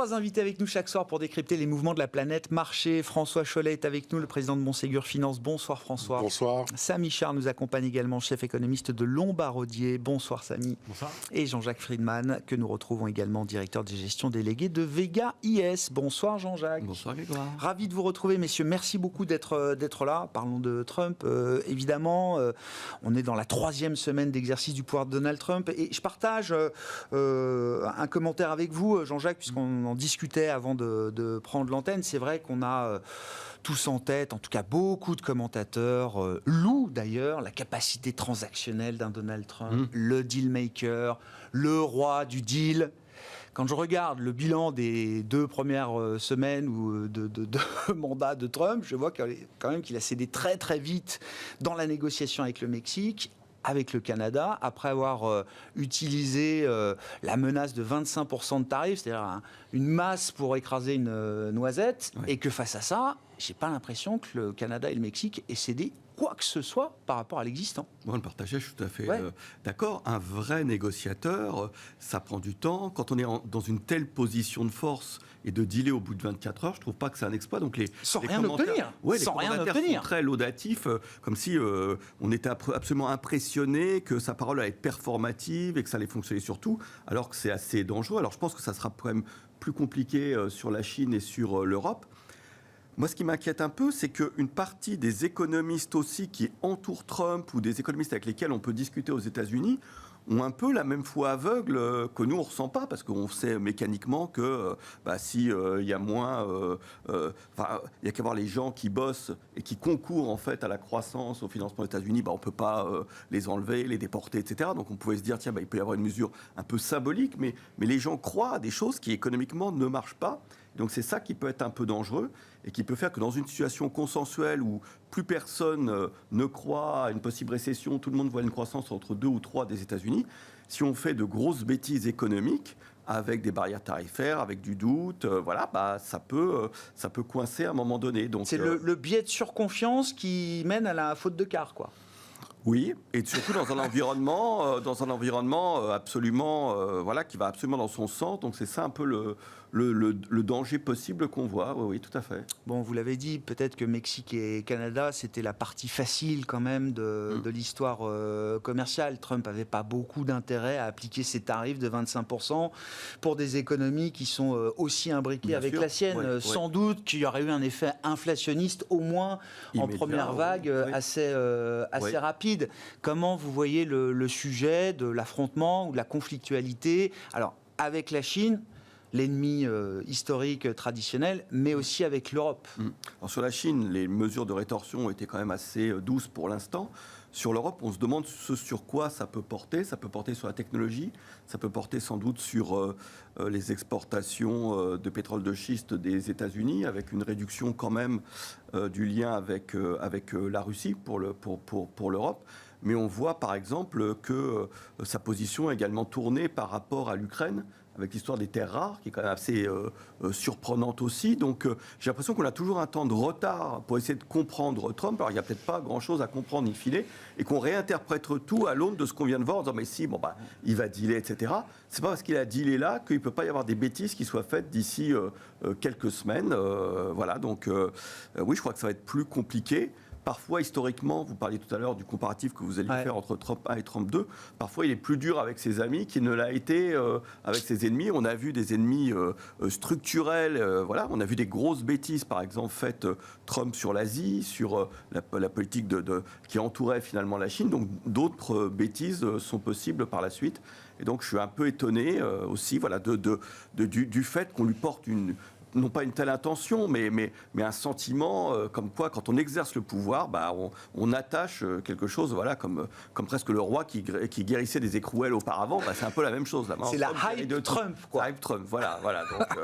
3 invités avec nous chaque soir pour décrypter les mouvements de la planète marché. François Chollet est avec nous, le président de Montségur Finance. Bonsoir François. Bonsoir. Samy Char nous accompagne également, chef économiste de Lombardier. Bonsoir Samy. Bonsoir. Et Jean-Jacques Friedman, que nous retrouvons également, directeur de gestion délégué de Vega IS. Bonsoir Jean-Jacques. Bonsoir Grégoire. Ravi de vous retrouver messieurs. Merci beaucoup d'être là. Parlons de Trump. Évidemment, on est dans la 3e semaine d'exercice du pouvoir de Donald Trump. Et je partage un commentaire avec vous, Jean-Jacques, puisqu'on en discutait avant de prendre l'antenne. C'est vrai qu'on a tous en tête, en tout cas beaucoup de commentateurs, louent d'ailleurs la capacité transactionnelle d'un Donald Trump, le deal maker, le roi du deal. Quand je regarde le bilan des 2 premières semaines ou de mandat de Trump, je vois quand même qu'il a cédé très très vite dans la négociation avec le Mexique, avec le Canada, après avoir utilisé la menace de 25% de tarifs, c'est-à-dire une masse pour écraser une noisette, et que face à ça, j'ai pas l'impression que le Canada et le Mexique aient cédé quoi que ce soit par rapport à l'existant. Moi, le partager, je suis tout à fait d'accord. Un vrai négociateur, ça prend du temps. Quand on est dans une telle position de force et de dealer au bout de 24 heures, je trouve pas que c'est un exploit. Donc sans rien obtenir. Les commentaires sont très laudatifs, comme si on était absolument impressionné que sa parole allait être performative et que ça allait fonctionner sur tout, alors que c'est assez dangereux. Alors je pense que ça sera quand même plus compliqué sur la Chine et sur l'Europe. Moi, ce qui m'inquiète un peu, c'est qu'une partie des économistes aussi qui entourent Trump ou des économistes avec lesquels on peut discuter aux États-Unis ont un peu la même foi aveugle que nous, on ne ressent pas, parce qu'on sait mécaniquement que si y a moins... il y a qu'à voir les gens qui bossent et qui concourent en fait à la croissance, au financement des États-Unis, on ne peut pas les enlever, les déporter, etc. Donc on pouvait se dire, tiens, il peut y avoir une mesure un peu symbolique, mais les gens croient à des choses qui économiquement ne marchent pas. Donc c'est ça qui peut être un peu dangereux et qui peut faire que dans une situation consensuelle où plus personne ne croit à une possible récession, tout le monde voit une croissance entre 2 ou 3 des États-Unis, si on fait de grosses bêtises économiques, avec des barrières tarifaires, avec du doute, ça peut coincer à un moment donné. Donc, c'est le biais de surconfiance qui mène à la faute de quart, quoi. Oui, et surtout dans un environnement, absolument, qui va absolument dans son sens. Donc c'est ça un peu le danger possible qu'on voit. Oui, tout à fait. Bon, vous l'avez dit, peut-être que Mexique et Canada, c'était la partie facile quand même de l'histoire commerciale. Trump n'avait pas beaucoup d'intérêt à appliquer ces tarifs de 25% pour des économies qui sont aussi imbriquées Bien avec sûr. la sienne. Sans doute qu'il y aurait eu un effet inflationniste, au moins en première vague, assez rapide. Comment vous voyez le sujet de l'affrontement ou de la conflictualité, alors avec la Chine, l'ennemi historique traditionnel, mais aussi avec l'Europe? Alors sur la Chine, les mesures de rétorsion ont été quand même assez douces pour l'instant. Sur l'Europe, on se demande ce sur quoi ça peut porter. Ça peut porter sur la technologie, ça peut porter sans doute sur les exportations de pétrole de schiste des États-Unis, avec une réduction quand même du lien avec la Russie pour l'Europe. Mais on voit par exemple que sa position est également tournée par rapport à l'Ukraine, avec l'histoire des terres rares, qui est quand même assez surprenante aussi. Donc j'ai l'impression qu'on a toujours un temps de retard pour essayer de comprendre Trump. Alors il n'y a peut-être pas grand-chose à comprendre, in fine, et qu'on réinterprète tout à l'aune de ce qu'on vient de voir, en disant mais si, il va dealer, etc. C'est pas parce qu'il a dealé là qu'il ne peut pas y avoir des bêtises qui soient faites d'ici quelques semaines. Donc oui, je crois que ça va être plus compliqué. Parfois, historiquement, vous parliez tout à l'heure du comparatif que vous alliez faire entre Trump 1 et Trump 2. Parfois, il est plus dur avec ses amis qu'il ne l'a été avec ses ennemis. On a vu des ennemis structurels. On a vu des grosses bêtises, par exemple, faites Trump sur l'Asie, sur la politique qui entourait finalement la Chine. Donc, d'autres bêtises sont possibles par la suite. Et donc, je suis un peu étonné aussi du fait qu'on lui porte non pas une telle intention, mais un sentiment comme quoi, quand on exerce le pouvoir, on attache quelque chose, comme presque le roi qui guérissait des écrouelles auparavant. C'est un peu la même chose là. C'est la hype de Trump, quoi. La hype Trump, voilà. Donc,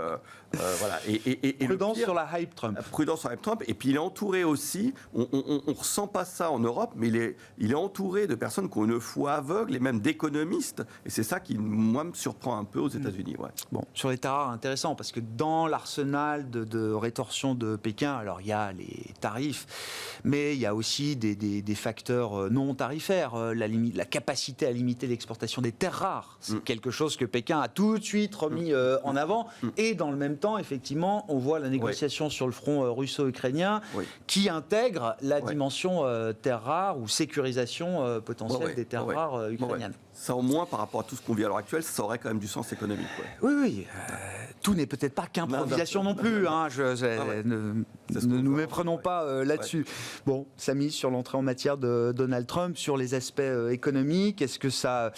Et prudence sur la hype Trump. Prudence sur la hype Trump. Et puis il est entouré aussi. On ressent pas ça en Europe, mais il est entouré de personnes qui ont une foi aveugle et même d'économistes. Et c'est ça qui, moi, me surprend un peu aux États-Unis. Bon, sur les terres rares, intéressant, parce que dans l'arsenal arsenal de rétorsion de Pékin. Alors il y a les tarifs, mais il y a aussi des facteurs non tarifaires. La capacité à limiter l'exportation des terres rares, c'est quelque chose que Pékin a tout de suite remis en avant. Et dans le même temps, effectivement, on voit la négociation sur le front russo-ukrainien qui intègre la dimension terres rares ou sécurisation potentielle des terres rares ukrainiennes. Ça, au moins, par rapport à tout ce qu'on vit à l'heure actuelle, ça aurait quand même du sens économique. Oui. Tout n'est peut-être pas qu'improvisation non plus. Ne nous méprenons pas là-dessus. Bon, Samy, sur l'entrée en matière de Donald Trump, sur les aspects économiques, est-ce que ça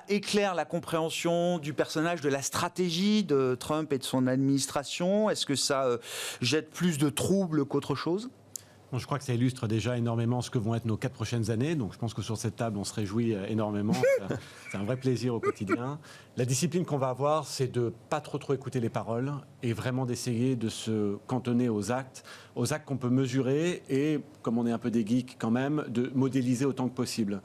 éclaire la compréhension du personnage, de la stratégie de Trump et de son administration? Est-ce que ça jette plus de troubles qu'autre chose? Je crois que ça illustre déjà énormément ce que vont être nos 4 prochaines années. Donc je pense que sur cette table, on se réjouit énormément. C'est un vrai plaisir au quotidien. La discipline qu'on va avoir, c'est de ne pas trop écouter les paroles et vraiment d'essayer de se cantonner aux actes qu'on peut mesurer et, comme on est un peu des geeks quand même, de modéliser autant que possible.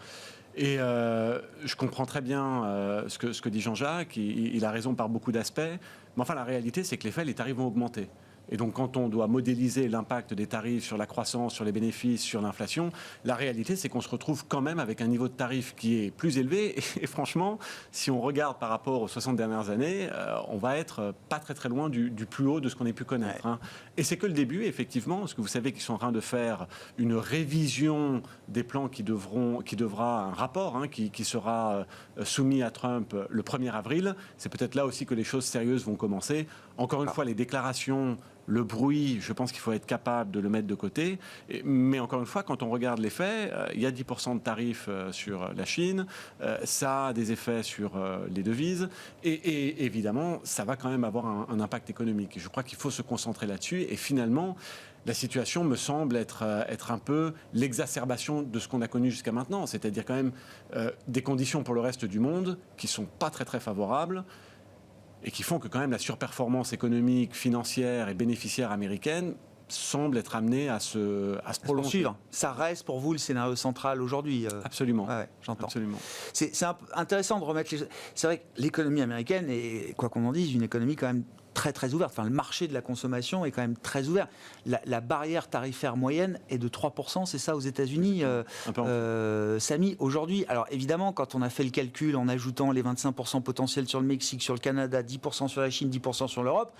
Et je comprends très bien ce que dit Jean-Jacques. Il a raison par beaucoup d'aspects. Mais enfin, la réalité, c'est que les faits, les tarifs vont augmenter. Et donc, quand on doit modéliser l'impact des tarifs sur la croissance, sur les bénéfices, sur l'inflation, la réalité, c'est qu'on se retrouve quand même avec un niveau de tarif qui est plus élevé. Et franchement, si on regarde par rapport aux 60 dernières années, on va être pas très loin du plus haut de ce qu'on ait pu connaître. Hein. Et c'est que le début, effectivement, parce que vous savez qu'ils sont en train de faire une révision des plans qui devra un rapport qui sera soumis à Trump le 1er avril. C'est peut-être là aussi que les choses sérieuses vont commencer. Encore une fois, les déclarations, le bruit, je pense qu'il faut être capable de le mettre de côté. Mais encore une fois, quand on regarde les faits, il y a 10% de tarifs sur la Chine, ça a des effets sur les devises, et évidemment, ça va quand même avoir un impact économique. Et je crois qu'il faut se concentrer là-dessus, et finalement, la situation me semble être un peu l'exacerbation de ce qu'on a connu jusqu'à maintenant, c'est-à-dire quand même des conditions pour le reste du monde qui ne sont pas très favorables, et qui font que quand même la surperformance économique, financière et bénéficiaire américaine semble être amenée à se prolonger. Ça reste pour vous le scénario central aujourd'hui. Absolument. J'entends. Absolument. C'est intéressant de remettre les... C'est vrai que l'économie américaine est, quoi qu'on en dise, une économie quand même très ouverte. Enfin, le marché de la consommation est quand même très ouvert. La barrière tarifaire moyenne est de 3%, c'est ça aux États-Unis, Samy, aujourd'hui. Alors évidemment, quand on a fait le calcul en ajoutant les 25% potentiels sur le Mexique, sur le Canada, 10% sur la Chine, 10% sur l'Europe,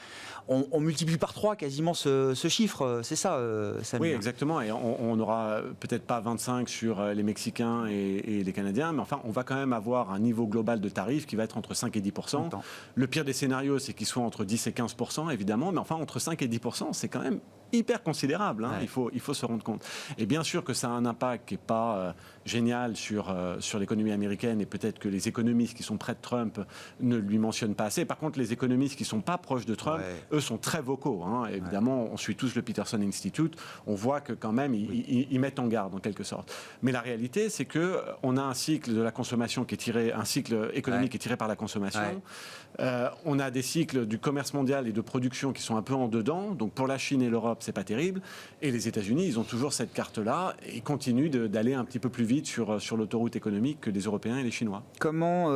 on multiplie par 3 quasiment ce chiffre. C'est ça, Samy? Oui, exactement. Et on n'aura peut-être pas 25 sur les Mexicains et les Canadiens, mais enfin, on va quand même avoir un niveau global de tarifs qui va être entre 5 et 10%. Le pire des scénarios, c'est qu'ils soient entre 10 et 15%, évidemment, mais enfin, entre 5 et 10%, c'est quand même hyper considérable, il faut se rendre compte. Et bien sûr que ça a un impact qui n'est pas génial sur l'économie américaine, et peut-être que les économistes qui sont près de Trump ne lui mentionnent pas assez. Par contre, les économistes qui ne sont pas proches de Trump, eux sont très vocaux. Évidemment, on suit tous le Peterson Institute, on voit que quand même, ils mettent en garde en quelque sorte. Mais la réalité, c'est qu'on a un cycle de la consommation qui est tiré, un cycle économique qui est tiré par la consommation. On a des cycles du commerce mondial et de production qui sont un peu en dedans. Donc pour la Chine et l'Europe, c'est pas terrible. Et les États-Unis, ils ont toujours cette carte-là et continuent d'aller un petit peu plus vite sur l'autoroute économique que les Européens et les Chinois. Comment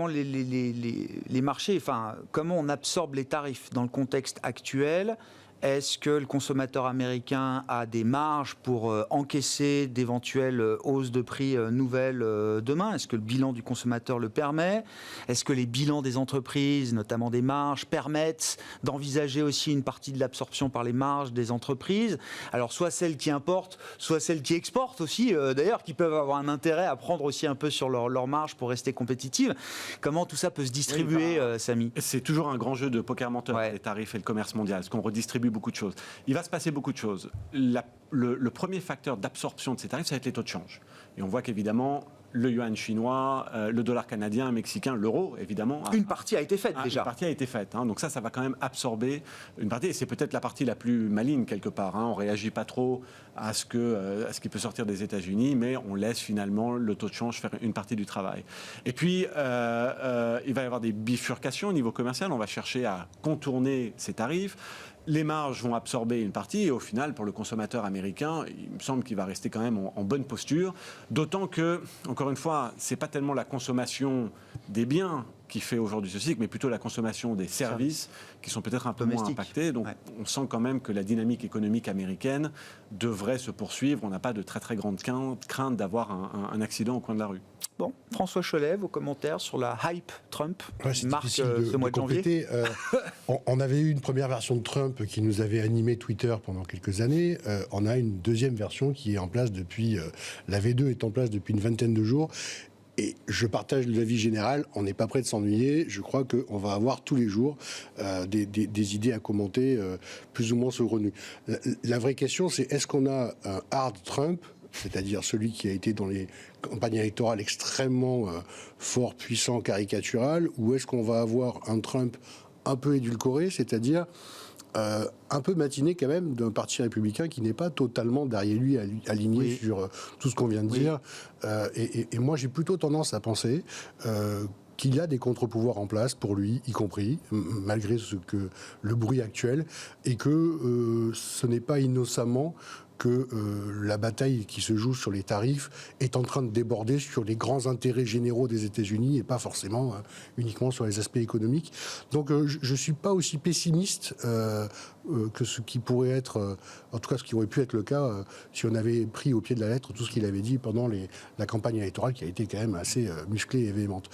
les marchés, enfin, comment on absorbe les tarifs dans le contexte actuel? Est-ce que le consommateur américain a des marges pour encaisser d'éventuelles hausses de prix nouvelles demain? Est-ce que le bilan du consommateur le permet? Est-ce que les bilans des entreprises, notamment des marges, permettent d'envisager aussi une partie de l'absorption par les marges des entreprises? Alors, soit celles qui importent, soit celles qui exportent aussi, d'ailleurs, qui peuvent avoir un intérêt à prendre aussi un peu sur leur marge pour rester compétitives. Comment tout ça peut se distribuer, Samy? C'est toujours un grand jeu de poker menteur, les tarifs et le commerce mondial, parce qu'on redistribue beaucoup de choses. Il va se passer beaucoup de choses. Le premier facteur d'absorption de ces tarifs, ça va être les taux de change. Et on voit qu'évidemment, le yuan chinois, le dollar canadien, mexicain, l'euro, évidemment. Une partie a été faite déjà. Une partie a été faite. Donc ça va quand même absorber une partie. Et c'est peut-être la partie la plus maligne quelque part. On ne réagit pas trop à ce qui peut sortir des États-Unis, mais on laisse finalement le taux de change faire une partie du travail. Et puis, il va y avoir des bifurcations au niveau commercial. On va chercher à contourner ces tarifs. Les marges vont absorber une partie et au final, pour le consommateur américain, il me semble qu'il va rester quand même en bonne posture. D'autant que, encore une fois, ce n'est pas tellement la consommation des biens qui fait aujourd'hui ce cycle, mais plutôt la consommation des services qui sont peut-être un peu moins impactés. Donc on sent quand même que la dynamique économique américaine devrait se poursuivre. On n'a pas de très très grande crainte d'avoir un accident au coin de la rue. Bon, François Chollet, vos commentaires sur la hype Trump qui marque ce mois de janvier. On avait eu une première version de Trump qui nous avait animé Twitter pendant quelques années. On a une deuxième version qui est en place depuis... la V2 est en place depuis une vingtaine de jours. Et je partage l'avis général, on n'est pas prêt de s'ennuyer. Je crois qu'on va avoir tous les jours des idées à commenter plus ou moins saugrenues. La vraie question, c'est est-ce qu'on a un hard Trump, c'est-à-dire celui qui a été dans les campagnes électorales extrêmement fort, puissant, caricatural, ou est-ce qu'on va avoir un Trump un peu édulcoré, c'est-à-dire un peu matiné quand même d'un parti républicain qui n'est pas totalement derrière lui aligné sur tout ce qu'on vient de dire. Et moi, j'ai plutôt tendance à penser qu'il y a des contre-pouvoirs en place pour lui, y compris, malgré le bruit actuel, et que ce n'est pas innocemment que la bataille qui se joue sur les tarifs est en train de déborder sur les grands intérêts généraux des États-Unis et pas forcément uniquement sur les aspects économiques. Donc je ne suis pas aussi pessimiste que ce qui pourrait être, en tout cas ce qui aurait pu être le cas si on avait pris au pied de la lettre tout ce qu'il avait dit pendant la campagne électorale qui a été quand même assez musclée et véhémente.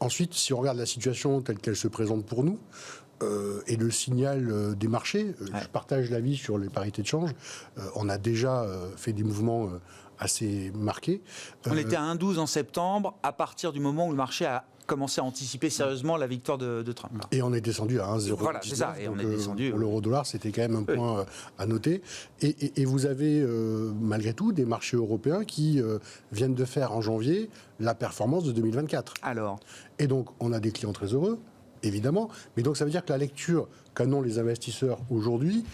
Ensuite, si on regarde la situation telle qu'elle se présente pour nous, et le signal des marchés, je partage l'avis sur les parités de change. On a déjà fait des mouvements assez marqués. On était à 1,12 en septembre, à partir du moment où le marché a commencé à anticiper sérieusement la victoire de Trump. Et on est descendu à 1,0. Voilà, c'est ça. Et on est descendu. Pour l'euro-dollar, c'était quand même un point à noter. Et vous avez, malgré tout, des marchés européens qui viennent de faire en janvier la performance de 2024. Alors. Et donc, on a des clients très heureux, évidemment. Mais donc, ça veut dire que la lecture qu'en ont les investisseurs aujourd'hui,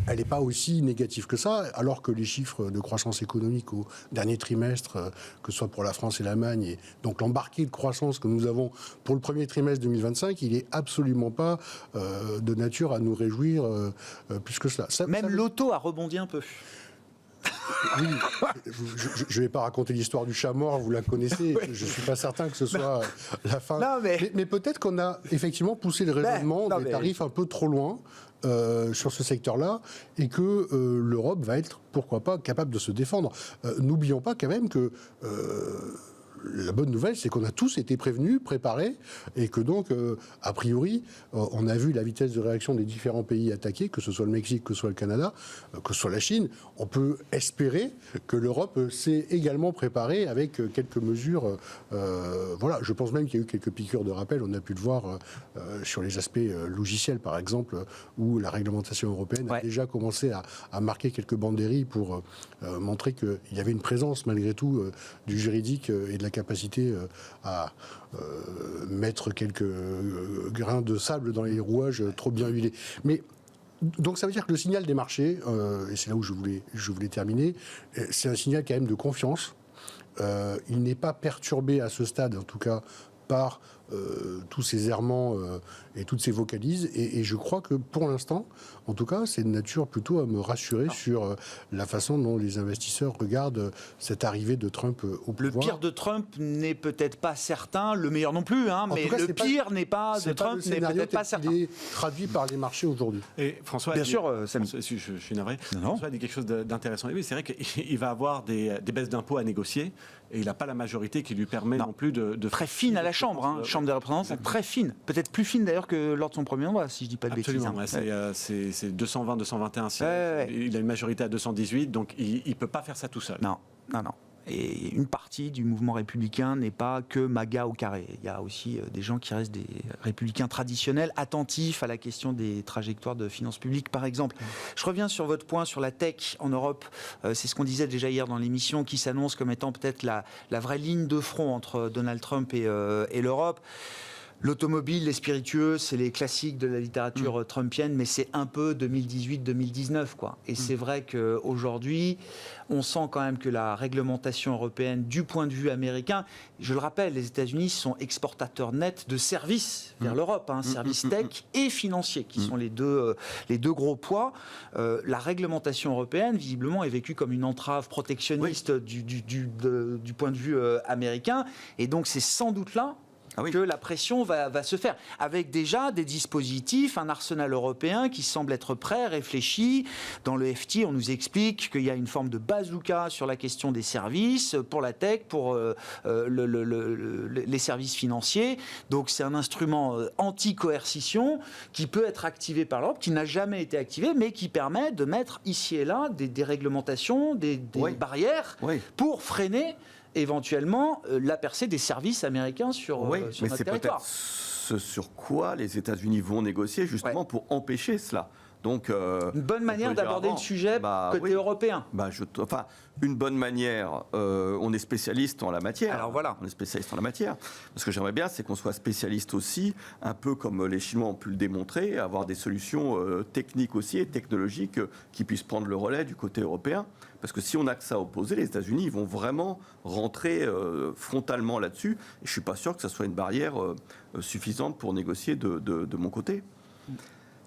elle n'est pas aussi négative que ça, alors que les chiffres de croissance économique au dernier trimestre, que ce soit pour la France et l'Allemagne, et donc l'embarqué de croissance que nous avons pour le premier trimestre 2025, il n'est absolument pas de nature à nous réjouir plus que cela. Même l'auto a rebondi un peu. Oui, je ne vais pas raconter l'histoire du chat mort, vous la connaissez. Je ne suis pas certain que ce soit la fin. Non, mais peut-être qu'on a effectivement poussé le raisonnement des tarifs un peu trop loin sur ce secteur-là et que l'Europe va être, pourquoi pas, capable de se défendre. N'oublions pas quand même que... la bonne nouvelle, c'est qu'on a tous été prévenus, préparés, et que donc, a priori, on a vu la vitesse de réaction des différents pays attaqués, que ce soit le Mexique, que ce soit le Canada, que ce soit la Chine. On peut espérer que l'Europe s'est également préparée avec quelques mesures. Voilà, je pense même qu'il y a eu quelques piqûres de rappel. On a pu le voir sur les aspects logiciels, par exemple, où la réglementation européenne a déjà commencé à marquer quelques banderilles pour montrer qu'il y avait une présence, malgré tout, du juridique et de la capacité à mettre quelques grains de sable dans les rouages trop bien huilés. Mais donc ça veut dire que le signal des marchés, et c'est là où je voulais terminer, c'est un signal quand même de confiance. Il n'est pas perturbé à ce stade, en tout cas, par tous ces errements et toutes ces vocalises. Et je crois que pour l'instant, en tout cas, c'est de nature plutôt à me rassurer sur la façon dont les investisseurs regardent cette arrivée de Trump au pouvoir. Le pire de Trump n'est peut-être pas certain, le meilleur non plus, hein, mais le pire n'est pas de Trump n'est peut-être pas certain. Il est traduit par les marchés aujourd'hui. Et François, bien sûr, je suis navré. François a dit quelque chose d'intéressant. Et oui, c'est vrai qu'il va avoir des baisses d'impôts à négocier. Et il n'a pas la majorité qui lui permet non plus de très fine à la Chambre, hein, Chambre des représentants, très fine, peut-être plus fine d'ailleurs que lors de son premier mandat, si je dis pas de bêtises. Absolument, c'est 220, 221 sièges. Il a une majorité à 218, donc il ne peut pas faire ça tout seul. Non. Et une partie du mouvement républicain n'est pas que MAGA au carré. Il y a aussi des gens qui restent des républicains traditionnels, attentifs à la question des trajectoires de finances publiques, par exemple. Je reviens sur votre point sur la tech en Europe. C'est ce qu'on disait déjà hier dans l'émission, qui s'annonce comme étant peut-être la vraie ligne de front entre Donald Trump et l'Europe. L'automobile, les spiritueux, c'est les classiques de la littérature trumpienne, mais c'est un peu 2018-2019, quoi. Et c'est vrai qu'aujourd'hui, on sent quand même que la réglementation européenne, du point de vue américain, je le rappelle, les États-Unis sont exportateurs nets de services vers l'Europe, services tech et financiers, qui sont les deux gros poids. La réglementation européenne, visiblement, est vécue comme une entrave protectionniste du point de vue américain. Et donc, c'est sans doute là que la pression va se faire, avec déjà des dispositifs, un arsenal européen qui semble être prêt, réfléchi. Dans le FT, on nous explique qu'il y a une forme de bazooka sur la question des services, pour la tech, pour les services financiers. Donc c'est un instrument anti-coercition qui peut être activé par l'Europe, qui n'a jamais été activé, mais qui permet de mettre ici et là des réglementations, des barrières pour freiner éventuellement la percée des services américains sur notre territoire. C'est peut-être ce sur quoi les États-Unis vont négocier justement pour empêcher cela. Donc, une bonne manière d'aborder le sujet côté européen. Une bonne manière, on est spécialiste en la matière. Alors voilà. On est spécialiste en la matière. Ce que j'aimerais bien, c'est qu'on soit spécialiste aussi, un peu comme les Chinois ont pu le démontrer, avoir des solutions techniques aussi et technologiques qui puissent prendre le relais du côté européen. Parce que si on a que ça à opposer, les États-Unis ils vont vraiment rentrer frontalement là-dessus. Et je ne suis pas sûr que ça soit une barrière suffisante pour négocier de mon côté.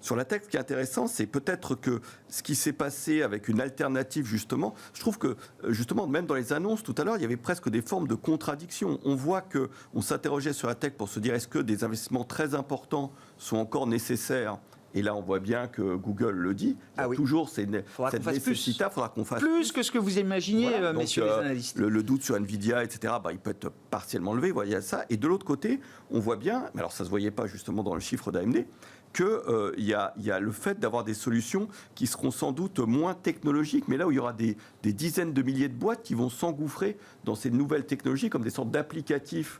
Sur la tech, ce qui est intéressant, c'est peut-être que ce qui s'est passé avec une alternative, justement, je trouve que, justement, même dans les annonces tout à l'heure, il y avait presque des formes de contradiction. On voit qu'on s'interrogeait sur la tech pour se dire est-ce que des investissements très importants sont encore nécessaires ? Et là, on voit bien que Google le dit. Toujours cette nécessité, il faudra qu'on fasse plus que ce que vous imaginez, messieurs les analystes. Le doute sur Nvidia, etc., il peut être partiellement levé. Voilà, il y a ça. Et de l'autre côté, on voit bien, mais alors ça ne se voyait pas justement dans le chiffre d'AMD, qu'il y a le fait d'avoir des solutions qui seront sans doute moins technologiques, mais là où il y aura des dizaines de milliers de boîtes qui vont s'engouffrer dans ces nouvelles technologies comme des sortes d'applicatifs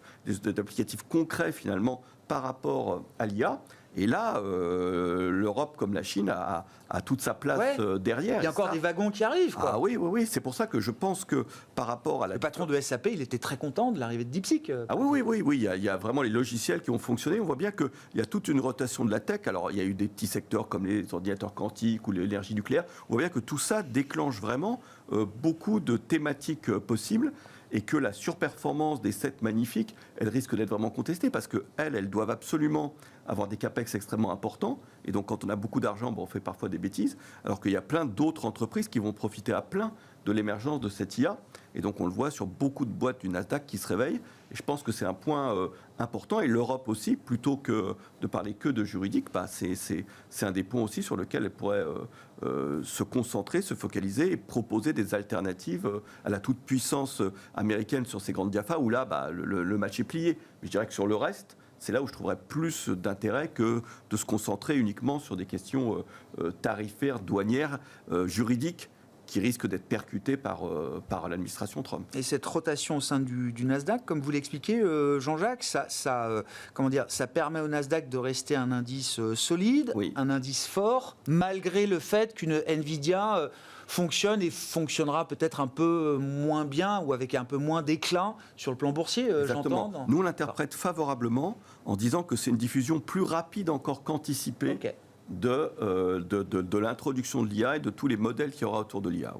concrets finalement par rapport à l'IA. Et là, l'Europe comme la Chine a toute sa place derrière. Il y a encore des wagons qui arrivent, quoi. Ah oui, c'est pour ça que je pense que par rapport à le patron de SAP, il était très content de l'arrivée de DeepSeek. Oui, il y a vraiment les logiciels qui ont fonctionné. On voit bien qu'il y a toute une rotation de la tech. Alors, il y a eu des petits secteurs comme les ordinateurs quantiques ou l'énergie nucléaire. On voit bien que tout ça déclenche vraiment beaucoup de thématiques possibles. Et que la surperformance des 7 magnifiques, elle risque d'être vraiment contestée parce qu'elles doivent absolument avoir des capex extrêmement importants. Et donc, quand on a beaucoup d'argent, on fait parfois des bêtises. Alors qu'il y a plein d'autres entreprises qui vont profiter à plein de l'émergence de cette IA. Et donc, on le voit sur beaucoup de boîtes du Nasdaq qui se réveillent. Et je pense que c'est un point important. Et l'Europe aussi, plutôt que de parler que de juridique, c'est un des points aussi sur lequel elle pourrait se concentrer, se focaliser et proposer des alternatives à la toute-puissance américaine sur ces grandes GAFA, où là, le match est plié. Mais je dirais que sur le reste, c'est là où je trouverais plus d'intérêt que de se concentrer uniquement sur des questions tarifaires, douanières, juridiques, qui risque d'être percuté par l'administration Trump. Et cette rotation au sein du Nasdaq, comme vous l'expliquez, Jean-Jacques, ça permet au Nasdaq de rester un indice solide, un indice fort, malgré le fait qu'une Nvidia fonctionne et fonctionnera peut-être un peu moins bien ou avec un peu moins d'éclat sur le plan boursier, j'entends. Nous, on l'interprète favorablement en disant que c'est une diffusion plus rapide encore qu'anticipée. De l'introduction de l'IA et de tous les modèles qu'il y aura autour de l'IA.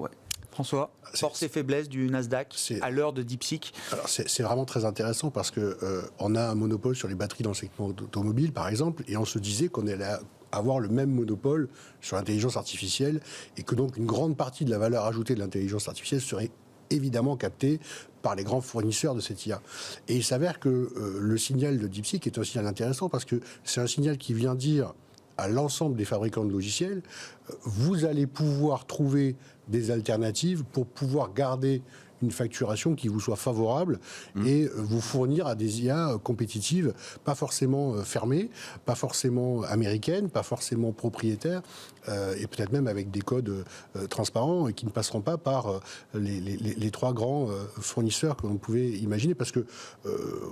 François, force et faiblesse du Nasdaq à l'heure de DeepSeek. Alors c'est vraiment très intéressant parce qu'on a un monopole sur les batteries dans le secteur automobile, par exemple, et on se disait qu'on allait avoir le même monopole sur l'intelligence artificielle et que donc une grande partie de la valeur ajoutée de l'intelligence artificielle serait évidemment captée par les grands fournisseurs de cette IA. Et il s'avère que le signal de DeepSeek est un signal intéressant parce que c'est un signal qui vient dire à l'ensemble des fabricants de logiciels, vous allez pouvoir trouver des alternatives pour pouvoir garder une facturation qui vous soit favorable et vous fournir à des IA compétitives, pas forcément fermées, pas forcément américaines, pas forcément propriétaires, et peut-être même avec des codes transparents et qui ne passeront pas par les 3 grands fournisseurs que l'on pouvait imaginer. Parce que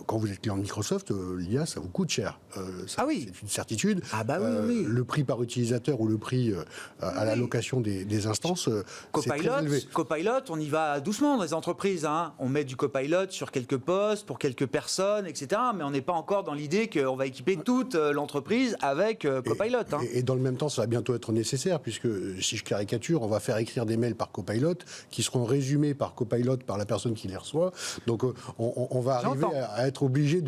quand vous êtes client de Microsoft, l'IA, ça vous coûte cher. C'est une certitude. Le prix par utilisateur ou le prix à la location des instances, c'est très élevé. Copilot, on y va doucement dans les entreprises. On met du Copilot sur quelques postes, pour quelques personnes, etc. Mais on n'est pas encore dans l'idée qu'on va équiper toute l'entreprise avec Copilot. Et dans le même temps, ça va bientôt être nécessaire, puisque si je caricature, on va faire écrire des mails par Copilot qui seront résumés par Copilot par la personne qui les reçoit. Donc on va arriver à être obligé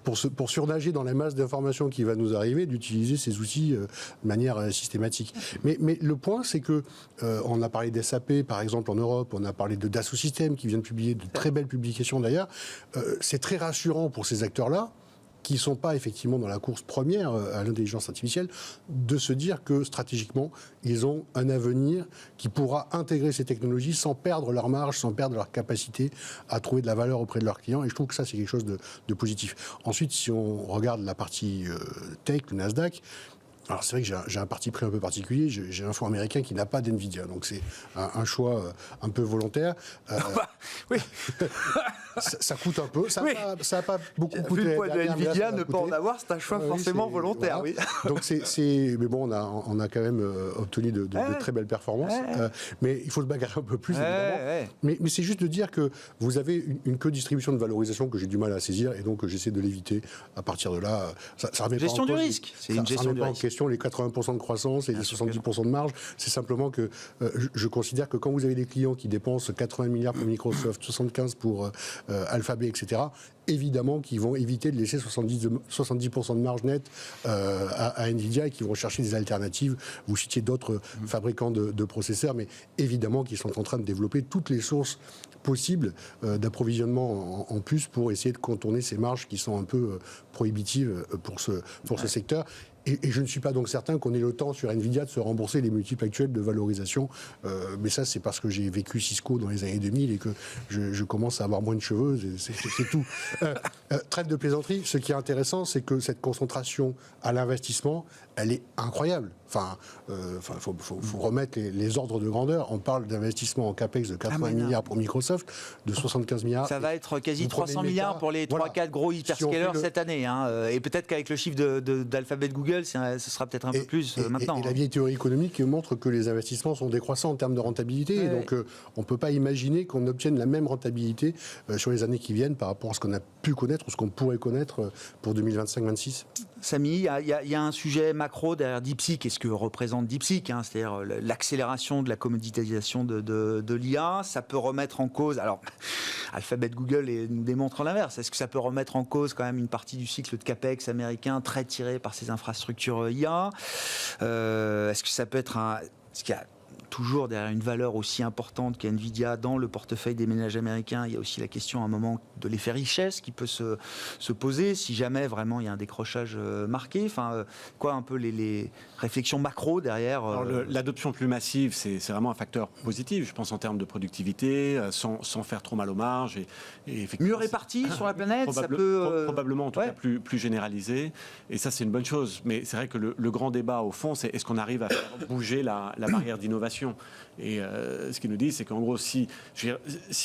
pour surnager dans la masse d'informations qui va nous arriver, d'utiliser ces outils de manière systématique. Mais le point, c'est que on a parlé d'SAP, par exemple, en Europe, on a parlé de Dassault Systèmes qui vient de publier de très belles publications d'ailleurs. C'est très rassurant pour ces acteurs-là, qui ne sont pas effectivement dans la course première à l'intelligence artificielle, de se dire que stratégiquement, ils ont un avenir qui pourra intégrer ces technologies sans perdre leur marge, sans perdre leur capacité à trouver de la valeur auprès de leurs clients. Et je trouve que ça, c'est quelque chose de positif. Ensuite, si on regarde la partie tech, le Nasdaq, alors c'est vrai que j'ai un parti pris un peu particulier, j'ai un fonds américain qui n'a pas d'NVIDIA, donc c'est un choix un peu volontaire. Oui. ça coûte un peu, ça n'a pas beaucoup coûté. Vu le poids de NVIDIA, ne pas en avoir, c'est un choix forcément volontaire. Voilà. Oui. Donc mais bon, on a quand même obtenu de très belles performances, mais il faut se bagarrer un peu plus, évidemment. Mais c'est juste de dire que vous avez une distribution de valorisation que j'ai du mal à saisir, et donc j'essaie de l'éviter. À partir de là, ça remet gestion pas en du cause, risque, c'est une gestion du risque. Question les 80% de croissance et les 70% de marge. C'est simplement que je considère que quand vous avez des clients qui dépensent 80 milliards pour Microsoft, 75 pour Alphabet, etc., évidemment qu'ils vont éviter de laisser 70% de marge nette à Nvidia et qu'ils vont chercher des alternatives. Vous citiez d'autres fabricants de processeurs, mais évidemment qu'ils sont en train de développer toutes les sources possibles d'approvisionnement en puces pour essayer de contourner ces marges qui sont un peu prohibitives pour ce secteur. Et je ne suis pas donc certain qu'on ait le temps sur Nvidia de se rembourser les multiples actuels de valorisation. Mais ça, c'est parce que j'ai vécu Cisco dans les années 2000 et que je commence à avoir moins de cheveux. C'est tout. Trêve de plaisanterie. Ce qui est intéressant, c'est que cette concentration à l'investissement, elle est incroyable. Faut remettre les ordres de grandeur. On parle d'investissement en capex de 80 milliards pour Microsoft, de 75 milliards. Ça va être quasi 300 milliards pour les 3-4 gros hyperscalers cette année. Et peut-être qu'avec le chiffre d'Alphabet Google, ce sera peut-être un peu plus maintenant. Et la vieille théorie économique montre que les investissements sont décroissants en termes de rentabilité. Et donc, on ne peut pas imaginer qu'on obtienne la même rentabilité sur les années qui viennent par rapport à ce qu'on a pu connaître ou ce qu'on pourrait connaître pour 2025-26. Samy, il y a un sujet macro derrière DeepSeek. Qu'est-ce que représente DeepSeek, c'est-à-dire l'accélération de la commoditisation de l'IA. Ça peut remettre en cause, alors Alphabet Google nous démontre l'inverse, est-ce que ça peut remettre en cause quand même une partie du cycle de CAPEX américain très tiré par ces infrastructures IA? Est-ce que ça peut être est-ce qu'il y a toujours derrière une valeur aussi importante qu'NVIDIA dans le portefeuille des ménages américains? Il y a aussi la question à un moment de l'effet richesse qui peut se poser si jamais vraiment il y a un décrochage marqué. Quoi un peu les réflexions macro derrière l'adoption plus massive, c'est vraiment un facteur positif, je pense, en termes de productivité, sans faire trop mal aux marges. Et mieux réparti sur la planète, ça peut... Probablement, en tout cas, plus généralisé. Et ça, c'est une bonne chose. Mais c'est vrai que le grand débat, au fond, c'est est-ce qu'on arrive à faire bouger la barrière d'innovation? Et ce qu'ils nous disent, c'est qu'en gros, si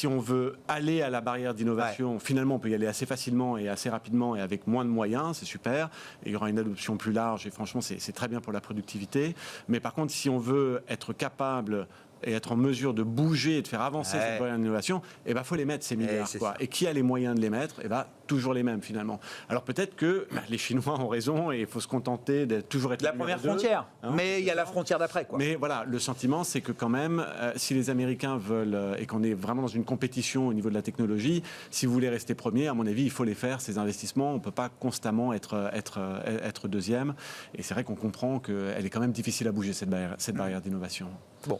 on veut aller à la barrière d'innovation, finalement, on peut y aller assez facilement et assez rapidement et avec moins de moyens, c'est super. Et il y aura une adoption plus large et franchement, c'est très bien pour la productivité. Mais par contre, si on veut être capable et être en mesure de bouger et de faire avancer cette barrière d'innovation, il faut les mettre, ces milliards. Et qui a les moyens de les mettre? Toujours les mêmes, finalement. Alors peut-être que les Chinois ont raison et il faut se contenter de toujours être la première frontière. Mais il y a la frontière d'après. Mais voilà, le sentiment, c'est que quand même, si les Américains veulent, et qu'on est vraiment dans une compétition au niveau de la technologie, si vous voulez rester premier, à mon avis, il faut les faire, ces investissements. On ne peut pas constamment être deuxième. Et c'est vrai qu'on comprend qu'elle est quand même difficile à bouger, cette barrière d'innovation.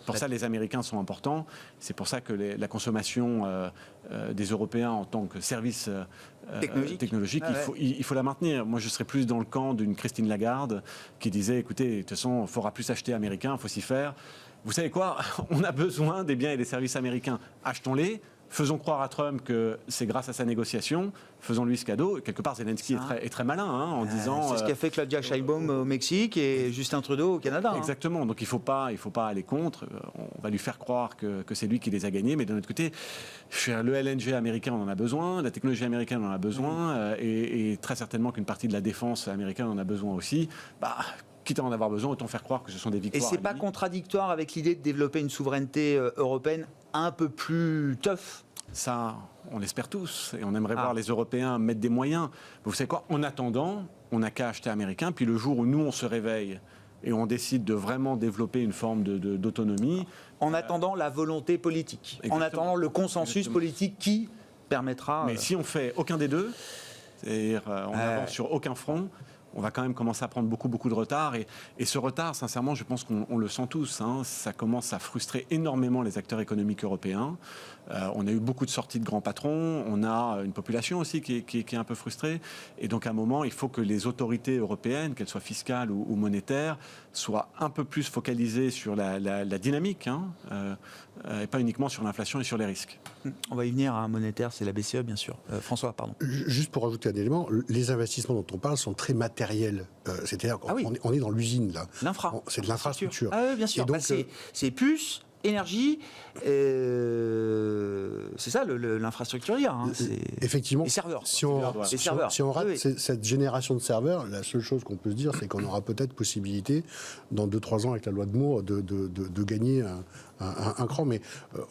Pour ça, les Américains sont importants. C'est pour ça que la consommation des Européens en tant que service technologique, il faut la maintenir. Moi, je serais plus dans le camp d'une Christine Lagarde qui disait, écoutez, de toute façon, il faudra plus acheter américain, il faut s'y faire. Vous savez quoi? On a besoin des biens et des services américains. Achetons-les. Faisons croire à Trump que c'est grâce à sa négociation. Faisons-lui ce cadeau. Et quelque part, Zelensky est très malin en disant... C'est ce qu'a fait Claudia Sheinbaum au Mexique et Justin Trudeau au Canada. Exactement. Donc il ne faut pas aller contre. On va lui faire croire que c'est lui qui les a gagnés. Mais d'un autre côté, le LNG américain, on en a besoin. La technologie américaine, on en a besoin. Et très certainement qu'une partie de la défense américaine en a besoin aussi. Quitte à en avoir besoin, autant faire croire que ce sont des victoires. Et c'est pas contradictoire avec l'idée de développer une souveraineté européenne un peu plus tough? Ça, on l'espère tous. Et on aimerait voir les Européens mettre des moyens. Mais vous savez quoi? En attendant, on n'a qu'à acheter américain. Puis le jour où nous, on se réveille et on décide de vraiment développer une forme d'autonomie... En attendant la volonté politique. En attendant le consensus politique qui permettra... Mais si on fait aucun des deux, c'est-à-dire on n'avance sur aucun front... on va quand même commencer à prendre beaucoup de retard. Et ce retard, sincèrement, je pense qu'on le sent tous. Ça commence à frustrer énormément les acteurs économiques européens. On a eu beaucoup de sorties de grands patrons. On a une population aussi qui est un peu frustrée. Et donc, à un moment, il faut que les autorités européennes, qu'elles soient fiscales ou monétaires, soient un peu plus focalisées sur la dynamique, et pas uniquement sur l'inflation et sur les risques. On va y venir à un monétaire, c'est la BCE, bien sûr. François, pardon. Juste pour rajouter un élément, les investissements dont on parle sont très matériels. C'est-à-dire qu'on est dans l'usine, là. C'est de l'infrastructure. Ah oui, bien sûr. Et donc, c'est puces, énergie, c'est ça l'infrastructure IA. Effectivement, les serveurs. Si on rate cette génération de serveurs, la seule chose qu'on peut se dire, c'est qu'on aura peut-être possibilité, dans 2-3 ans avec la loi de Moore, de gagner un cran. Mais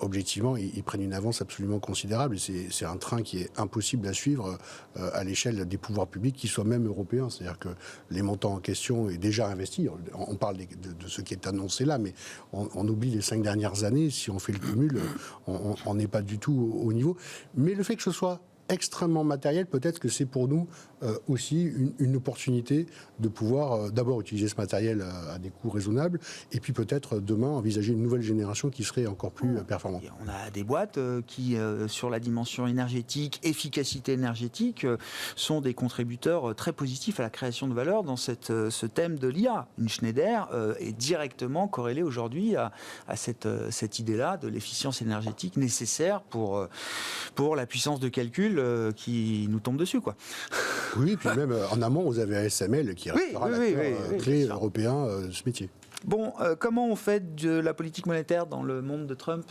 objectivement, ils prennent une avance absolument considérable. Et c'est un train qui est impossible à suivre à l'échelle des pouvoirs publics, qui soient même européens. C'est-à-dire que les montants en question est déjà investi. On parle de ce qui est annoncé là, mais on oublie les 5 dernières années. Si on fait le cumul, on n'est pas du tout au niveau. Mais le fait que ce soit extrêmement matériel, peut-être que c'est pour nous aussi une opportunité de pouvoir d'abord utiliser ce matériel à des coûts raisonnables, et puis peut-être demain envisager une nouvelle génération qui serait encore plus performante. On a des boîtes qui, sur la dimension énergétique, efficacité énergétique, sont des contributeurs très positifs à la création de valeur dans ce thème de l'IA. Une Schneider est directement corrélée aujourd'hui à cette idée-là de l'efficience énergétique nécessaire pour la puissance de calcul qui nous tombe dessus, quoi. Oui, puis même en amont, vous avez ASML qui restera l'acteur clé européen de ce métier. Bon, comment on fait de la politique monétaire dans le monde de Trump,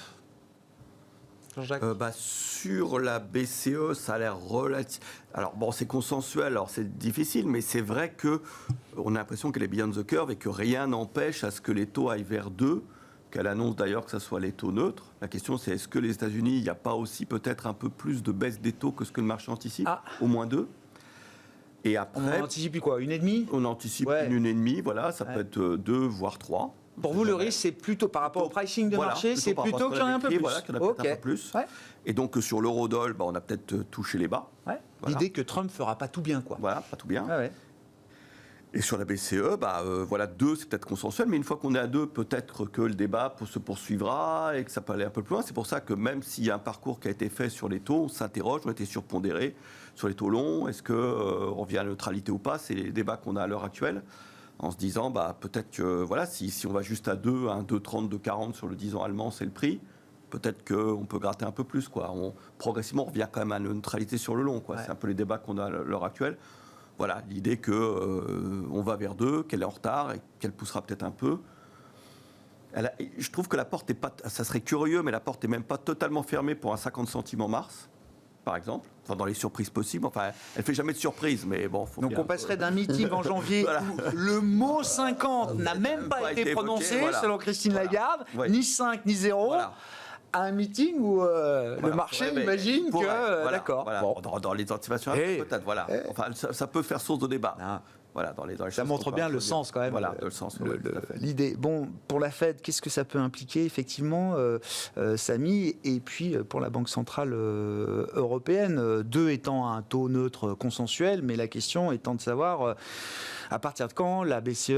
Jean-Jacques ? Sur la BCE, ça a l'air relatif. Alors bon, c'est consensuel, alors c'est difficile, mais c'est vrai qu'on a l'impression qu'elle est beyond the curve et que rien n'empêche à ce que les taux aillent vers 2. Qu'elle annonce d'ailleurs que ce soit les taux neutres. La question, c'est est-ce que les États-Unis, il n'y a pas aussi peut-être un peu plus de baisse des taux que ce que le marché anticipe ? Au moins 2. Et après, on anticipe quoi, 1,5 ? On anticipe une 1,5, voilà, ça peut être 2, voire 3. Pour vous, le risque, c'est plutôt par rapport au pricing de marché, c'est plutôt qu'il y en a un peu plus. Voilà, qu'il y en a peut-être un peu plus. Ouais. Et donc, sur l'euro-dollar, on a peut-être touché les bas. Ouais. Voilà. L'idée que Trump ne fera pas tout bien, quoi. Voilà, pas tout bien. Ouais. Et sur la BCE, 2, c'est peut-être consensuel, mais une fois qu'on est à 2, peut-être que le débat se poursuivra et que ça peut aller un peu plus loin. C'est pour ça que même s'il y a un parcours qui a été fait sur les taux, on s'interroge, on a été surpondéré sur les taux longs. Est-ce qu'on revient à la neutralité ou pas ? C'est les débats qu'on a à l'heure actuelle, en se disant peut-être que si on va juste à 2, un 2,30, 2,40 sur le 10 ans allemand, c'est le prix. Peut-être qu'on peut gratter un peu plus, quoi. Progressivement, on revient quand même à la neutralité sur le long, quoi. Ouais. C'est un peu les débats qu'on a à l'heure actuelle. Voilà, l'idée qu'on va vers 2, qu'elle est en retard et qu'elle poussera peut-être un peu. Je trouve que la porte n'est pas... Ça serait curieux, mais la porte n'est même pas totalement fermée pour un 50 centimes en mars, par exemple. Enfin, dans les surprises possibles. Enfin, elle ne fait jamais de surprise, mais bon... Donc on passerait d'un meeting en janvier où le mot 50 n'a même pas été prononcé, selon Christine Lagarde, ni 5, ni 0... à un meeting où le marché imagine que... D'accord. Voilà. Bon. Dans les anticipations, peut-être, voilà. Enfin, ça peut faire source de débat. Voilà, dans les ça montre bien le sens, quand même. Voilà, le sens. L'idée. Bon, pour la Fed, qu'est-ce que ça peut impliquer, effectivement, Samy, et puis pour la Banque Centrale Européenne, 2 étant un taux neutre consensuel, mais la question étant de savoir... à partir de quand la BCE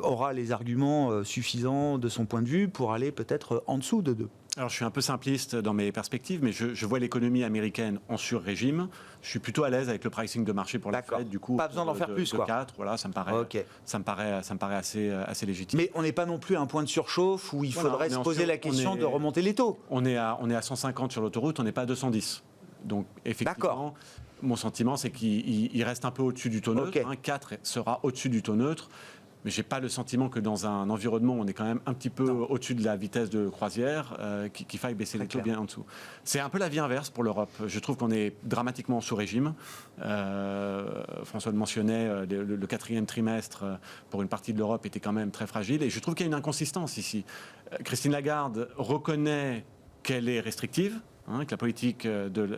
aura les arguments suffisants de son point de vue pour aller peut-être en dessous de 2 ? Alors, je suis un peu simpliste dans mes perspectives, mais je vois l'économie américaine en sur-régime. Je suis plutôt à l'aise avec le pricing de marché pour la Fed. Du coup, pas besoin d'en faire plus, quoi. 4, voilà, ça me paraît assez légitime. Mais on n'est pas non plus à un point de surchauffe où il faudrait se poser la question de remonter les taux. On est à 150 sur l'autoroute, on n'est pas à 210. Donc, effectivement, mon sentiment, c'est qu'il reste un peu au-dessus du taux neutre. 4 sera au-dessus du taux neutre. Mais je n'ai pas le sentiment que dans un environnement où on est quand même un petit peu au-dessus de la vitesse de croisière, qu'il faille baisser les taux bien en dessous. C'est un peu la vie inverse pour l'Europe. Je trouve qu'on est dramatiquement sous régime. François le mentionnait, le 4e trimestre pour une partie de l'Europe était quand même très fragile. Et je trouve qu'il y a une inconsistance ici. Christine Lagarde reconnaît qu'elle est restrictive. que la politique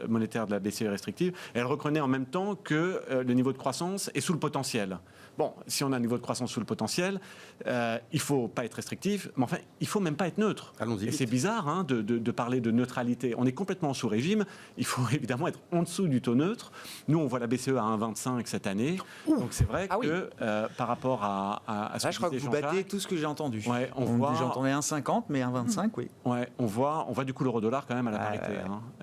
monétaire de la BCE est restrictive. Et elle reconnaît en même temps que le niveau de croissance est sous le potentiel. Bon, si on a un niveau de croissance sous le potentiel, il ne faut pas être restrictif, mais enfin, il ne faut même pas être neutre. Allons-y Et vite. c'est bizarre de parler de neutralité. On est complètement sous régime. Il faut évidemment être en dessous du taux neutre. Nous, on voit la BCE à 1,25 cette année. Donc c'est vrai que par rapport à ce Là, je crois que disait vous Jean-Jacques, battez tout ce que j'ai entendu. Ouais, J'entendais 1,50, mais 1,25, oui. Ouais, on voit du coup l'euro-dollar quand même à la parité.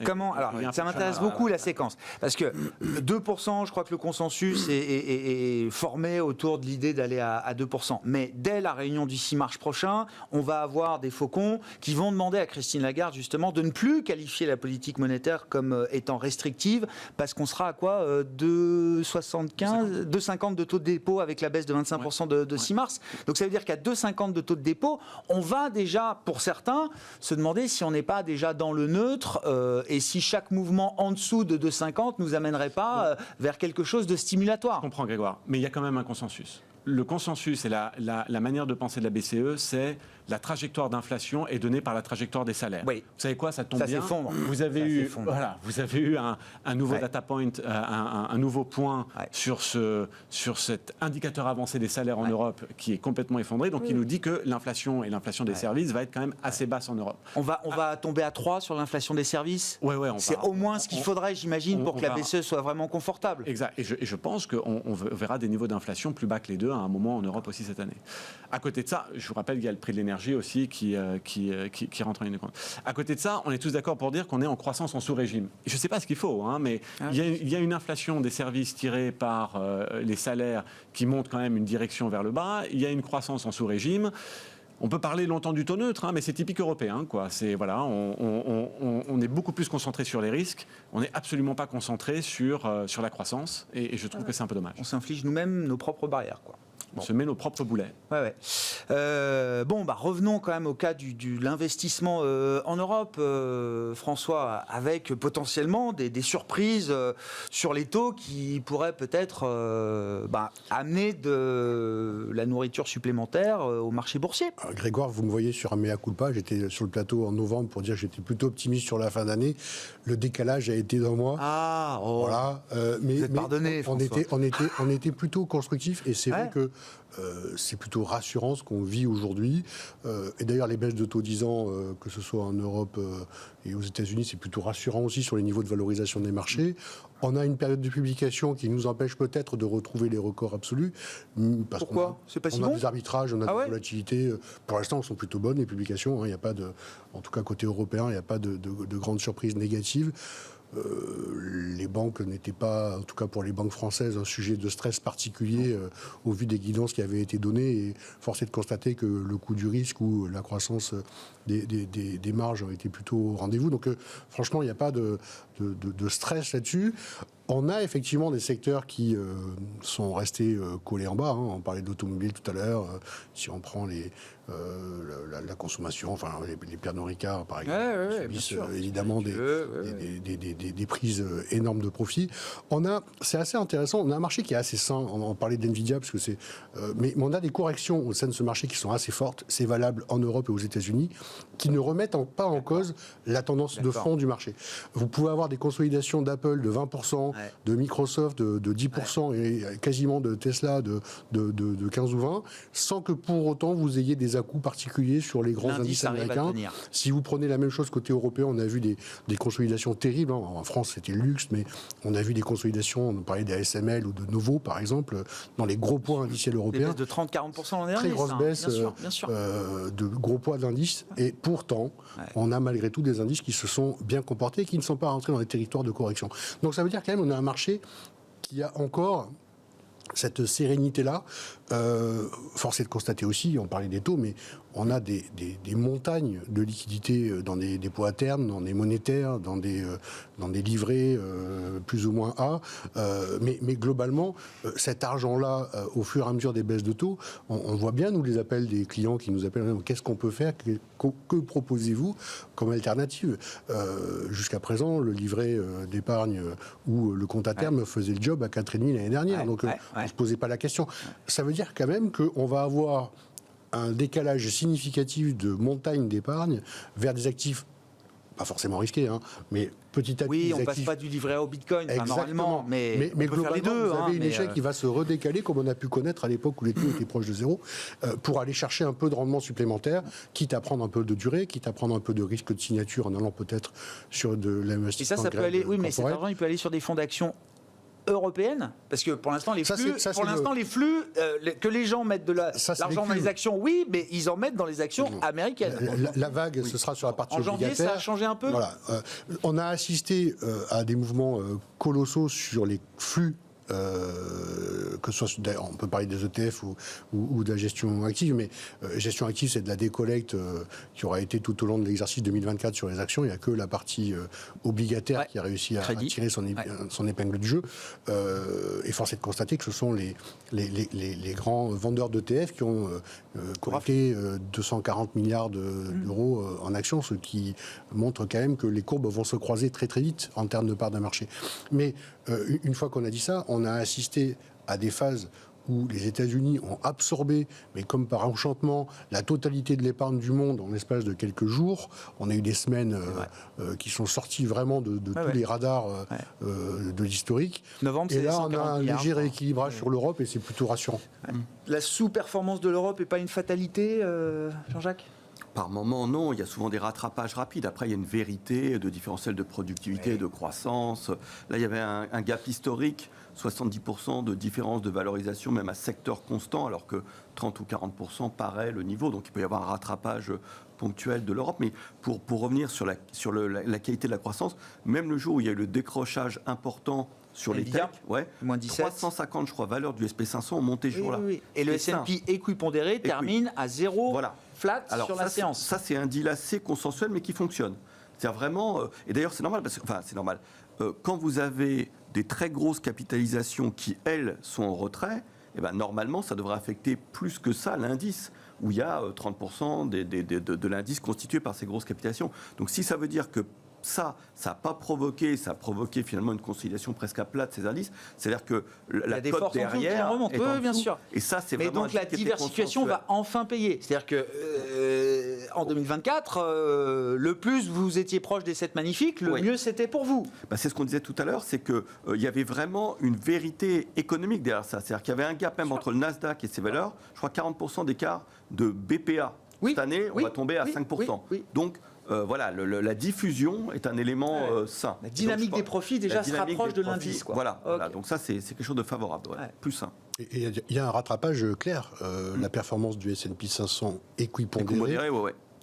Comment alors, ça m'intéresse beaucoup la séquence. Parce que 2%, je crois que le consensus est formé autour de l'idée d'aller à 2%. Mais dès la réunion du 6 mars prochain, on va avoir des faucons qui vont demander à Christine Lagarde, justement, de ne plus qualifier la politique monétaire comme étant restrictive, parce qu'on sera à quoi 2,75, 2,50 de taux de dépôt avec la baisse de 25% de 6 mars. Donc ça veut dire qu'à 2,50 de taux de dépôt, on va déjà, pour certains, se demander si on n'est pas déjà dans le neutre et si chaque mouvement en dessous de 2,50 nous amènerait pas vers quelque chose de stimulatoire. Je comprends, Grégoire, mais il y a quand même un consensus. Le consensus et la manière de penser de la BCE, c'est la trajectoire d'inflation est donnée par la trajectoire des salaires. Oui. Vous savez quoi, ça tombe Ça bien. s'effondre. Vous avez eu un nouveau data point, un nouveau point sur cet indicateur avancé des salaires en Europe qui est complètement effondré. Donc il nous dit que l'inflation et l'inflation des services va être quand même assez basse en Europe. On va tomber à 3 sur l'inflation des services. C'est au moins ce qu'il faudrait, j'imagine, pour que la BCE soit vraiment confortable. Exact. Et je pense qu'on verra des niveaux d'inflation plus bas que les deux à un moment en Europe aussi cette année. À côté de ça, je vous rappelle qu'il y a le prix de l'énergie aussi qui rentre en ligne de compte. À côté de ça, on est tous d'accord pour dire qu'on est en croissance en sous-régime. Je ne sais pas ce qu'il faut, mais il y a une inflation des services tirée par les salaires qui monte quand même une direction vers le bas. Il y a une croissance en sous-régime. On peut parler longtemps du taux neutre, mais c'est typique européen, quoi. On est beaucoup plus concentré sur les risques. On n'est absolument pas concentré sur la croissance. Et je trouve que c'est un peu dommage. On s'inflige nous-mêmes nos propres barrières, quoi. On se met nos propres boulets. Revenons quand même au cas de l'investissement en Europe, François, avec potentiellement des surprises sur les taux qui pourraient peut-être amener de la nourriture supplémentaire au marché boursier. Grégoire, vous me voyez sur un mea culpa, j'étais sur le plateau en novembre pour dire que j'étais plutôt optimiste sur la fin d'année. Le décalage a été dans moi. Voilà. Vous êtes pardonné, François. On était plutôt constructif et c'est vrai que c'est plutôt rassurant ce qu'on vit aujourd'hui. Et d'ailleurs, les baisses de taux 10 ans, que ce soit en Europe et aux États-Unis, c'est plutôt rassurant aussi sur les niveaux de valorisation des marchés. On a une période de publication qui nous empêche peut-être de retrouver les records absolus. Pourquoi ? C'est pas si bon ? On a des arbitrages, on a des volatilités. Pour l'instant, elles sont plutôt bonnes, les publications. Il n'y a pas en tout cas côté européen, il n'y a pas de grandes surprises négatives. Les banques n'étaient pas, en tout cas pour les banques françaises, un sujet de stress particulier au vu des guidances qui avaient été données. Et force est de constater que le coût du risque ou la croissance des marges ont été plutôt au rendez-vous. Donc franchement, il n'y a pas de stress là-dessus. On a effectivement des secteurs qui sont restés collés en bas. On parlait d'automobile tout à l'heure. Si on prend la consommation, enfin les Pernod Ricard, par exemple, subissent évidemment des prises énormes de profit. C'est assez intéressant. On a un marché qui est assez sain. On parlait d'NVIDIA parce que mais on a des corrections au sein de ce marché qui sont assez fortes. C'est valable en Europe et aux États-Unis, qui ne remettent pas en cause la tendance de fond du marché. Vous pouvez avoir des consolidations d'Apple de 20%, de Microsoft de 10% et quasiment de Tesla de 15 ou 20, sans que pour autant vous ayez des à-coups particuliers sur les grands indices américains. Si vous prenez la même chose côté européen, on a vu des consolidations terribles. En France, c'était le luxe, mais on a vu des consolidations, on parlait des ASML ou de Novo, par exemple, dans les gros poids indiciels européens. Des baisses de 30-40% l'an dernier. Très grosse baisse bien sûr. De gros poids d'indices. Et pourtant, on a malgré tout des indices qui se sont bien comportés et qui ne sont pas rentrés dans les territoires de correction. Donc ça veut dire quand même qu'on a un marché qui a encore cette sérénité-là. Force est de constater aussi, on parlait des taux, mais on a des montagnes de liquidités dans des dépôts à terme, dans des monétaires, dans des livrets plus ou moins A. Mais globalement, cet argent-là, au fur et à mesure des baisses de taux, on voit bien, nous, les appels des clients qui nous appellent, qu'est-ce qu'on peut faire, que proposez-vous comme alternative ? Jusqu'à présent, le livret d'épargne ou le compte à terme faisait le job à 4,5 l'année dernière. Donc, on ne se posait pas la question. Ça veut dire quand même qu'on va avoir un décalage significatif de montagne d'épargne vers des actifs pas forcément risqué, hein, mais petit à petit. Oui, on ne passe pas du livret A au Bitcoin, normalement, mais on peut faire les deux. Vous avez une échelle qui va se redécaler, comme on a pu connaître à l'époque où les taux étaient proches de zéro, pour aller chercher un peu de rendement supplémentaire, quitte à prendre un peu de durée, quitte à prendre un peu de risque de signature en allant peut-être sur de l'investissement. Et ça peut aller. Oui, mais cet argent, il peut aller sur des fonds d'action européenne, parce que pour l'instant les flux, que les gens mettent de l'argent dans les actions, oui, mais ils en mettent dans les actions américaines. La vague, ce sera sur la partie obligataire. En janvier, ça a changé un peu. Voilà, on a assisté à des mouvements colossaux sur les flux. Que ce soit, on peut parler des ETF ou de la gestion active, mais gestion active, c'est de la décollecte qui aura été tout au long de l'exercice 2024 sur les actions. Il n'y a que la partie obligataire qui a réussi à tirer son épingle du jeu. Et force est de constater que ce sont les grands vendeurs d'ETF qui ont collecté 240 milliards d'euros en actions, ce qui montre quand même que les courbes vont se croiser très très vite en termes de part de marché. Mais une fois qu'on a dit ça, on a assisté à des phases où les États-Unis ont absorbé, mais comme par enchantement, la totalité de l'épargne du monde en l'espace de quelques jours. On a eu des semaines qui sont sorties vraiment de tous les radars de l'historique. Novembre, et là, on a un léger rééquilibrage sur l'Europe et c'est plutôt rassurant. La sous-performance de l'Europe n'est pas une fatalité, Jean-Jacques ? Par moment, non. Il y a souvent des rattrapages rapides. Après, il y a une vérité de différentiel de productivité, de croissance. Là, il y avait un gap historique, 70% de différence de valorisation, même à secteur constant, alors que 30 ou 40% paraît le niveau. Donc, il peut y avoir un rattrapage ponctuel de l'Europe. Mais pour revenir sur la qualité de la croissance, même le jour où il y a eu le décrochage important sur les techs, moins 17. 350, je crois, valeurs du SP500 ont monté ce jour-là. Oui. Et le S&P équipondéré termine à 0 flat sur la séance. Ça, c'est un deal assez consensuel, mais qui fonctionne. C'est-à-dire vraiment... et d'ailleurs, c'est normal, c'est normal. Quand vous avez des très grosses capitalisations qui, elles, sont en retrait, eh ben, normalement, ça devrait affecter plus que ça l'indice, où il y a 30% de l'indice constitué par ces grosses capitalisations. Donc, si ça veut dire que ça n'a pas provoqué, ça a provoqué finalement une consolidation presque à plat de ces indices. C'est-à-dire que la cote derrière est en dessous. Bien sûr. Et ça, c'est mais vraiment donc la diversification va enfin payer. C'est-à-dire que en 2024, le plus vous étiez proche des 7 magnifiques, le mieux c'était pour vous. C'est ce qu'on disait tout à l'heure, c'est qu'il y avait vraiment une vérité économique derrière ça. C'est-à-dire qu'il y avait un gap même entre le Nasdaq et ses valeurs. Je crois 40% d'écart de BPA. Cette année, on va tomber à 5%. Donc, voilà, la diffusion est un élément sain. La dynamique des profits déjà se rapproche de l'indice. Voilà, donc ça c'est quelque chose de favorable, plus sain. Et il y a un rattrapage clair. La performance du S&P 500 équipondéré.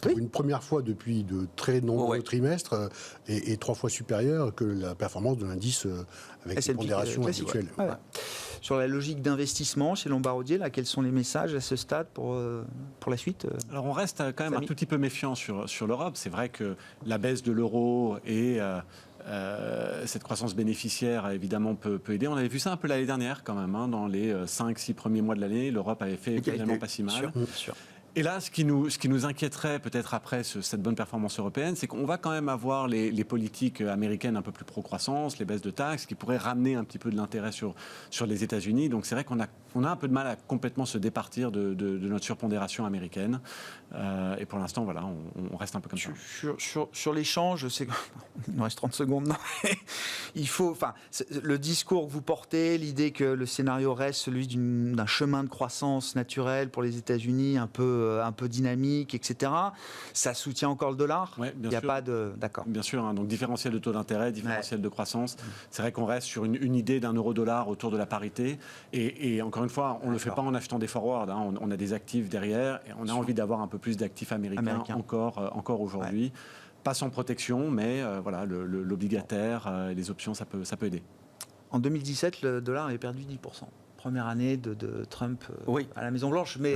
Pour une première fois depuis de très nombreux trimestres et 3 fois supérieure que la performance de l'indice avec les pondérations habituelles. Sur la logique d'investissement chez Lombardier, là, quels sont les messages à ce stade pour la suite Alors on reste quand même un tout petit peu méfiant sur l'Europe. C'est vrai que la baisse de l'euro et cette croissance bénéficiaire évidemment peut aider. On avait vu ça un peu l'année dernière quand même, dans les 5-6 premiers mois de l'année. L'Europe avait fait finalement pas si mal. Sûr. Et là, ce qui nous inquiéterait peut-être après cette bonne performance européenne, c'est qu'on va quand même avoir les politiques américaines un peu plus pro-croissance, les baisses de taxes, qui pourraient ramener un petit peu de l'intérêt sur les États-Unis. Donc c'est vrai qu'on a un peu de mal à complètement se départir de notre surpondération américaine. Et pour l'instant, voilà, on reste un peu comme ça. Sur l'échange, il nous reste 30 secondes. Non. Il faut, le discours que vous portez, l'idée que le scénario reste celui d'un chemin de croissance naturel pour les États-Unis, un peu dynamique, etc. Ça soutient encore le dollar. Il n'y a pas de... D'accord. Bien sûr, donc différentiel de taux d'intérêt, différentiel de croissance. C'est vrai qu'on reste sur une idée d'un euro-dollar autour de la parité. Et encore une fois, on ne le fait pas en achetant des forwards. On a des actifs derrière et on a envie d'avoir un peu plus d'actifs américains. Encore aujourd'hui. Pas sans protection, mais voilà, l'obligataire, les options, ça peut aider. En 2017, le dollar avait perdu 10%. Première année de Trump à la Maison-Blanche. Mais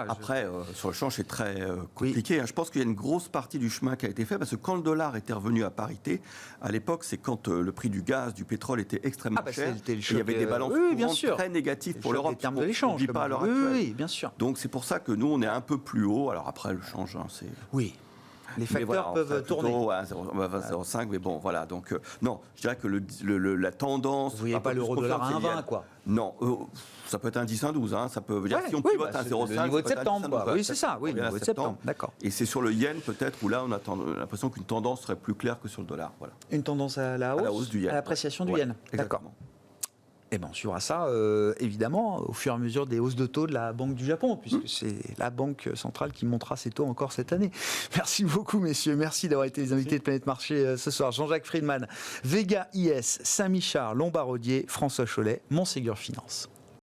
après, sur le change, c'est très compliqué. Je pense qu'il y a une grosse partie du chemin qui a été fait, parce que quand le dollar était revenu à parité, à l'époque, c'est quand le prix du gaz, du pétrole était extrêmement cher. Il y avait des balances très négatives pour l'Europe. En termes de l'échange. On ne pas à l'heure actuelle. Oui, bien sûr. Donc c'est pour ça que nous, on est un peu plus haut. Alors après, le change, c'est... Oui. Les facteurs peuvent tourner. Plutôt, ouais, 0,5, mais bon, voilà. Donc, non, je dirais que la tendance... Vous ne voyez pas l'euro-dollar à 1,20, quoi. Non, ça peut être un 10, un 12. Ça peut dire, si on oui, pivote un 0,5... Le niveau de septembre, quoi. Oui, c'est ça. Oui, le niveau de septembre. D'accord. Et c'est sur le yen, peut-être, où là, on a l'impression qu'une tendance serait plus claire que sur le dollar. Voilà. Une tendance à la hausse du yen. À l'appréciation du yen. D'accord. Eh bien, on suivra ça, évidemment, au fur et à mesure des hausses de taux de la Banque du Japon, puisque c'est la banque centrale qui montera ses taux encore cette année. Merci beaucoup, messieurs. Merci d'avoir été les invités de Planète Marché ce soir. Jean-Jacques Friedman, Vega IS, Saint-Michard, Lombardier, François Chollet, Montségur Finance.